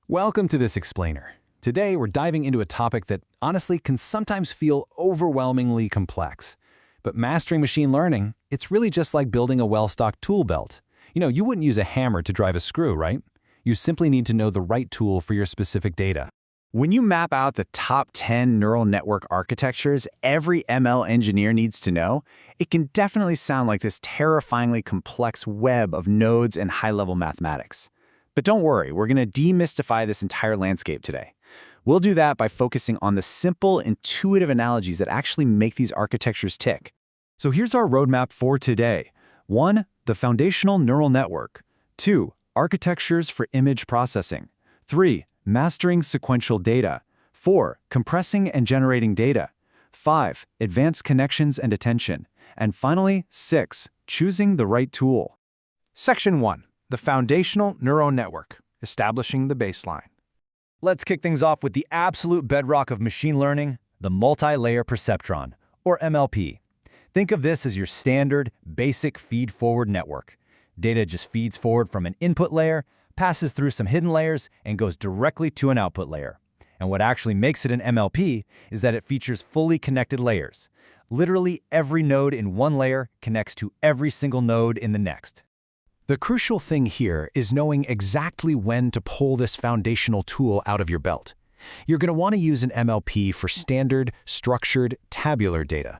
Welcome to this explainer. Today we're diving into a topic that honestly can sometimes feel overwhelmingly complex. But mastering machine learning, it's really just like building a well-stocked tool belt. You wouldn't use a hammer to drive a screw, right? You simply need to know the right tool for your specific data. When you map out the top 10 neural network architectures every ML engineer needs to know, it can definitely sound like this terrifyingly complex web of nodes and high-level mathematics. But don't worry, we're going to demystify this entire landscape today. We'll do that by focusing on the simple, intuitive analogies that actually make these architectures tick. So here's our roadmap for today. 1. The foundational neural network. 2. Architectures for image processing. 3. Mastering sequential data. 4. Compressing and generating data. 5. Advanced connections and attention. And finally, 6. Choosing the right tool. Section 1. The foundational neural network, establishing the baseline. Let's kick things off with the absolute bedrock of machine learning, the multi-layer perceptron, or MLP. Think of this as your standard, basic feed-forward network. Data just feeds forward from an input layer, passes through some hidden layers, and goes directly to an output layer. And what actually makes it an MLP is that it features fully connected layers. Literally every node in one layer connects to every single node in the next. The crucial thing here is knowing exactly when to pull this foundational tool out of your belt. You're going to want to use an MLP for standard, structured, tabular data.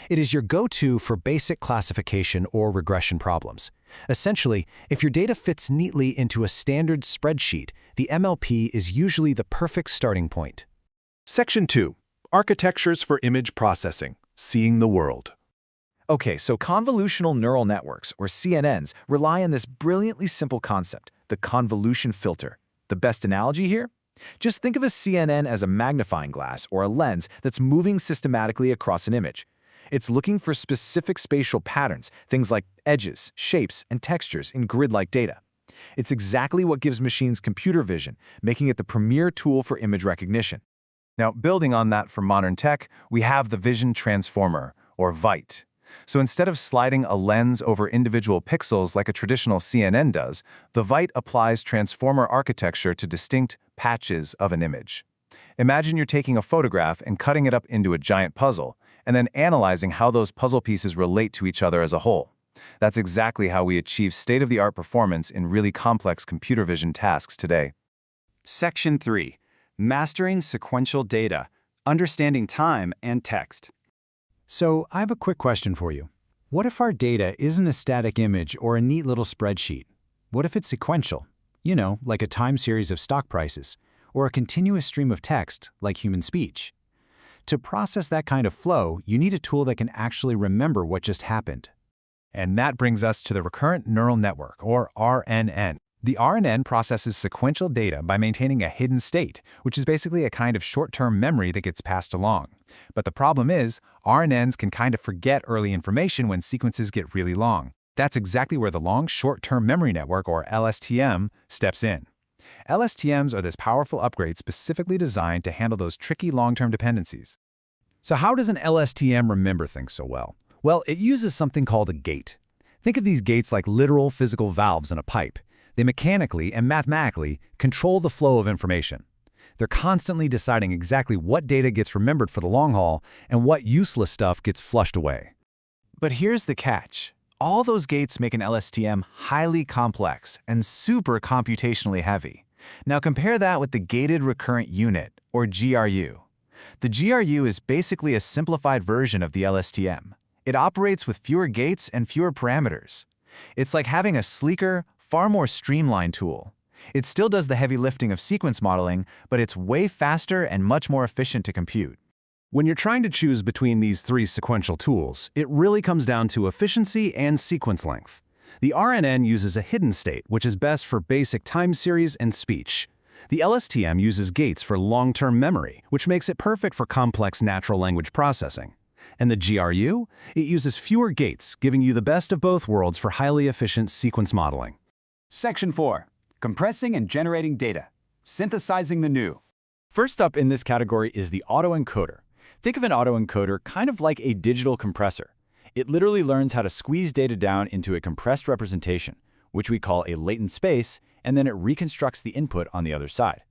It is your go-to for basic classification or regression problems. Essentially, if your data fits neatly into a standard spreadsheet, the MLP is usually the perfect starting point. Section 2. Architectures for image processing, seeing the world. Okay, so convolutional neural networks, or CNNs, rely on this brilliantly simple concept, the convolution filter. The best analogy here? Just think of a CNN as a magnifying glass or a lens that's moving systematically across an image. It's looking for specific spatial patterns, things like edges, shapes, and textures in grid-like data. It's exactly what gives machines computer vision, making it the premier tool for image recognition. Now, building on that for modern tech, we have the Vision Transformer, or VITE. So instead of sliding a lens over individual pixels like a traditional CNN does, the VITE applies transformer architecture to distinct patches of an image. Imagine you're taking a photograph and cutting it up into a giant puzzle, and then analyzing how those puzzle pieces relate to each other as a whole. That's exactly how we achieve state-of-the-art performance in really complex computer vision tasks today. Section 3. Mastering sequential data, understanding time and text. So, I have a quick question for you. What if our data isn't a static image or a neat little spreadsheet? What if it's sequential? Like a time series of stock prices, or a continuous stream of text, like human speech. To process that kind of flow, you need a tool that can actually remember what just happened. And that brings us to the recurrent neural network, or RNN. The RNN processes sequential data by maintaining a hidden state, which is basically a kind of short-term memory that gets passed along. But the problem is, RNNs can kind of forget early information when sequences get really long. That's exactly where the long short-term memory network, or LSTM, steps in. LSTMs are this powerful upgrade specifically designed to handle those tricky long-term dependencies. So how does an LSTM remember things so well? Well, it uses something called a gate. Think of these gates like literal physical valves in a pipe. They mechanically and mathematically control the flow of information. They're constantly deciding exactly what data gets remembered for the long haul and what useless stuff gets flushed away. But here's the catch. All those gates make an LSTM highly complex and super computationally heavy. Now compare that with the Gated Recurrent Unit, or GRU. The GRU is basically a simplified version of the LSTM. It operates with fewer gates and fewer parameters. It's like having a sleeker, far more streamlined tool. It still does the heavy lifting of sequence modeling, but it's way faster and much more efficient to compute. When you're trying to choose between these three sequential tools, it really comes down to efficiency and sequence length. The RNN uses a hidden state, which is best for basic time series and speech. The LSTM uses gates for long-term memory, which makes it perfect for complex natural language processing. And the GRU? It uses fewer gates, giving you the best of both worlds for highly efficient sequence modeling. Section 4. Compressing and generating data, synthesizing the new. First up in this category is the autoencoder. Think of an autoencoder kind of like a digital compressor. It literally learns how to squeeze data down into a compressed representation, which we call a latent space, and then it reconstructs the input on the other side.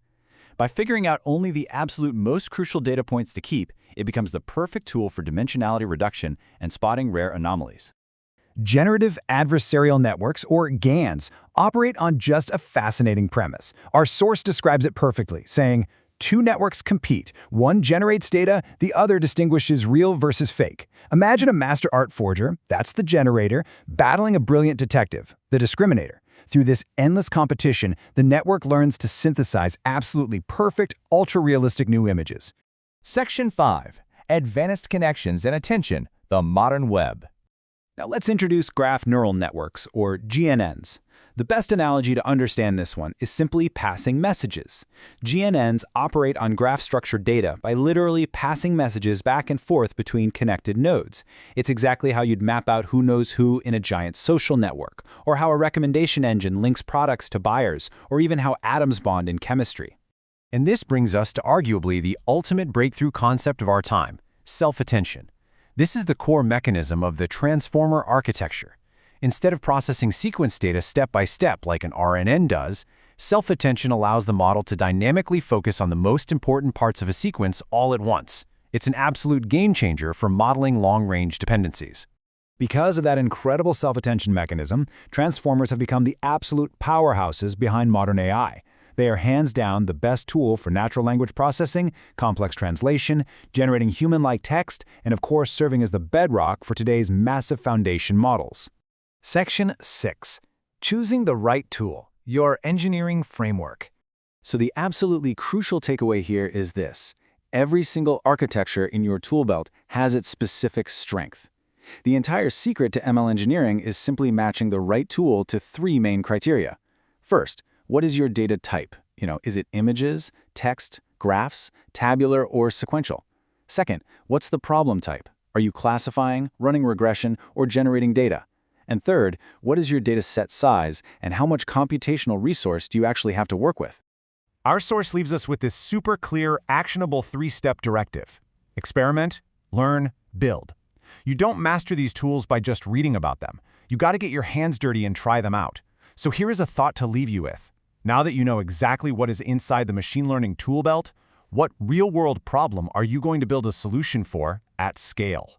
By figuring out only the absolute most crucial data points to keep, it becomes the perfect tool for dimensionality reduction and spotting rare anomalies. Generative adversarial networks, or GANs, operate on just a fascinating premise. Our source describes it perfectly, saying, two networks compete. One generates data, the other distinguishes real versus fake. Imagine a master art forger, that's the generator, battling a brilliant detective, the discriminator. Through this endless competition, the network learns to synthesize absolutely perfect, ultra-realistic new images. Section 5. Advanced Connections and Attention, the Modern Web. Now let's introduce graph neural networks, or GNNs. The best analogy to understand this one is simply passing messages. GNNs operate on graph-structured data by literally passing messages back and forth between connected nodes. It's exactly how you'd map out who knows who in a giant social network, or how a recommendation engine links products to buyers, or even how atoms bond in chemistry. And this brings us to arguably the ultimate breakthrough concept of our time, self-attention. This is the core mechanism of the transformer architecture. Instead of processing sequence data step by step like an RNN does, self-attention allows the model to dynamically focus on the most important parts of a sequence all at once. It's an absolute game changer for modeling long-range dependencies. Because of that incredible self-attention mechanism, transformers have become the absolute powerhouses behind modern AI. They are hands down the best tool for natural language processing, complex translation, generating human-like text, and of course serving as the bedrock for today's massive foundation models. Section 6. Choosing the right tool, your engineering framework. So the absolutely crucial takeaway here is this. Every single architecture in your tool belt has its specific strength. The entire secret to ML engineering is simply matching the right tool to three main criteria. First, what is your data type? Is it images, text, graphs, tabular, or sequential? Second, what's the problem type? Are you classifying, running regression, or generating data? And third, what is your data set size, and how much computational resource do you actually have to work with? Our source leaves us with this super clear, actionable three-step directive. Experiment, learn, build. You don't master these tools by just reading about them. You got to get your hands dirty and try them out. So here is a thought to leave you with. Now that you know exactly what is inside the machine learning tool belt, what real-world problem are you going to build a solution for at scale?